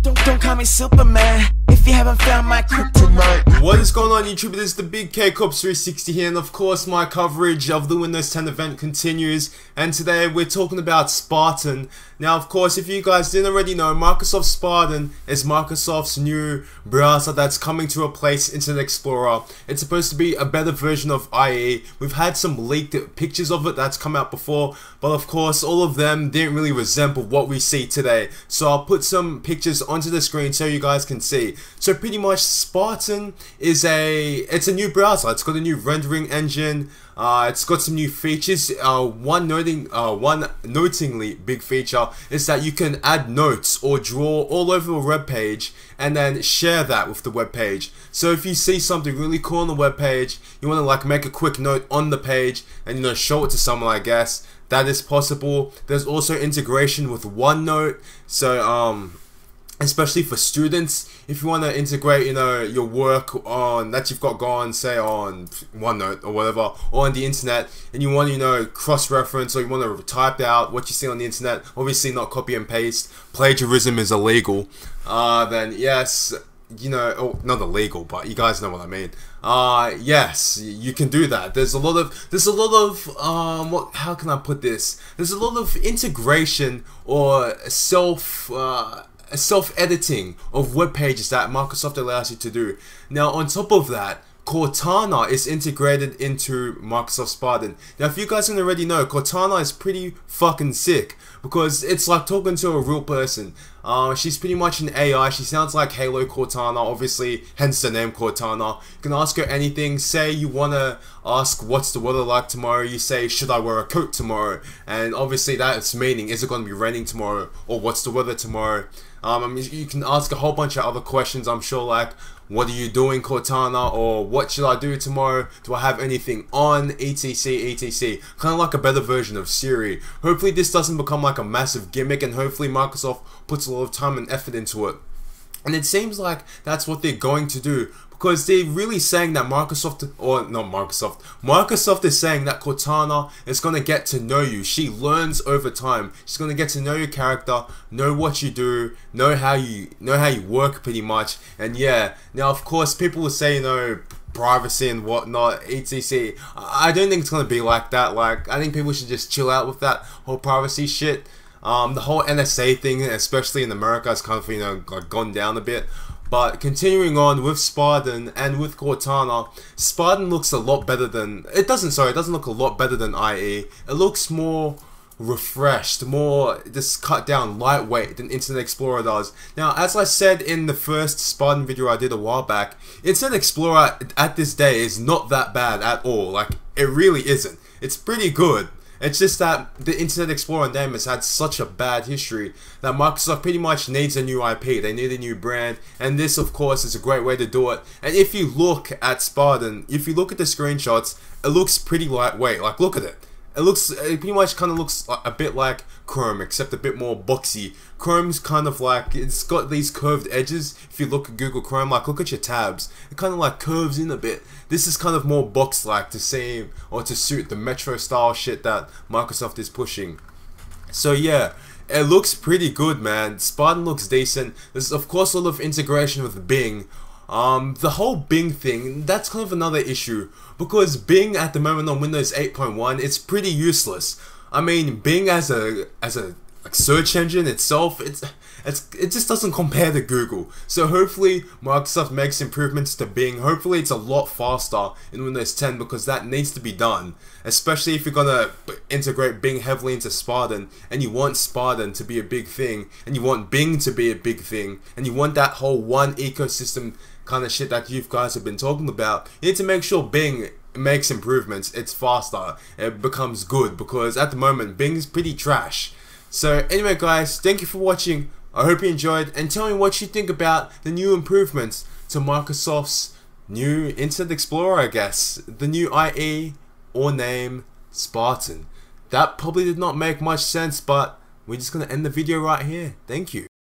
Don't call me Superman if you haven't found my kryptonite. What is going on YouTube? It is the Big K Cops 360 here, and of course my coverage of the Windows 10 event continues, and today we're talking about Spartan. Now of course, if you guys didn't already know, Microsoft Spartan is Microsoft's new browser that's coming to replace Internet Explorer. It's supposed to be a better version of IE. We've had some leaked pictures of it that's come out before, but of course all of them didn't really resemble what we see today. So I'll put some pictures onto the screen so you guys can see. So pretty much Spartan is it's a new browser. It's got a new rendering engine. It's got some new features. One notingly big feature is that you can add notes or draw all over a web page and then share that with the web page. So if you see something really cool on the web page, you want to like make a quick note on the page and show it to someone, I guess that is possible. There's also integration with OneNote, so especially for students, if you want to integrate, your work on that you've got going, say on OneNote or whatever, or on the internet, and you want to, cross-reference, or you want to type out what you see on the internet, obviously not copy and paste, plagiarism is illegal, then yes, oh, not illegal, but you guys know what I mean. Yes, you can do that. There's a lot of how can I put this? There's a lot of integration or self-editing of web pages that Microsoft allows you to do. Now on top of that, Cortana is integrated into Microsoft Spartan. Now if you guys don't already know, Cortana is pretty fucking sick because it's like talking to a real person. She's pretty much an AI. She sounds like Halo Cortana, obviously, hence the name Cortana. You can ask her anything. Say you want to ask what's the weather like tomorrow, you say should I wear a coat tomorrow, and obviously that's meaning is it going to be raining tomorrow, or what's the weather tomorrow. I mean, you can ask a whole bunch of other questions, I'm sure, like what are you doing, Cortana, or what should I do tomorrow, do I have anything on, etc. Kind of like a better version of Siri. Hopefully this doesn't become like a massive gimmick, and hopefully Microsoft puts a lot of time and effort into it. And it seems like that's what they're going to do, because they're really saying that Microsoft is saying that Cortana is going to get to know you. She learns over time. She's going to get to know your character, know what you do, know how you work pretty much. And yeah, now of course people will say, privacy and whatnot, etc. I don't think it's going to be like that. Like, I think people should just chill out with that whole privacy shit. The whole NSA thing, especially in America, has kind of, like gone down a bit. But continuing on with Spartan and with Cortana, Spartan looks a lot better than, it doesn't look a lot better than IE. It looks more refreshed, more just cut down, lightweight than Internet Explorer does. Now, as I said in the first Spartan video I did a while back, Internet Explorer at this day is not that bad at all. Like, it really isn't. It's pretty good. It's just that the Internet Explorer name has had such a bad history that Microsoft pretty much needs a new IP. They need a new brand, and this of course is a great way to do it. And if you look at Spartan, if you look at the screenshots, it looks pretty lightweight. Like, look at it. It pretty much kind of looks a bit like Chrome, except a bit more boxy. Chrome's kind of like, it's got these curved edges. If you look at Google Chrome, like look at your tabs, it kind of like curves in a bit. This is kind of more box-like to seem or to suit the Metro style shit that Microsoft is pushing. So yeah, it looks pretty good, man. Spartan looks decent. There's of course a lot of integration with Bing. The whole Bing thing, that's kind of another issue, because Bing at the moment on Windows 8.1, it's pretty useless. I mean, Bing as a like search engine itself, it just doesn't compare to Google. So hopefully Microsoft makes improvements to Bing. Hopefully it's a lot faster in Windows 10, because that needs to be done, especially if you're gonna integrate Bing heavily into Spartan, and you want Spartan to be a big thing, and you want Bing to be a big thing, and you want that whole one ecosystem kind of shit that you guys have been talking about. You need to make sure Bing makes improvements, it's faster, it becomes good, because at the moment Bing is pretty trash. So anyway guys, thank you for watching. I hope you enjoyed, and tell me what you think about the new improvements to Microsoft's new Internet Explorer, I guess. The new IE, or name, Spartan. That probably did not make much sense, but we're just going to end the video right here. Thank you.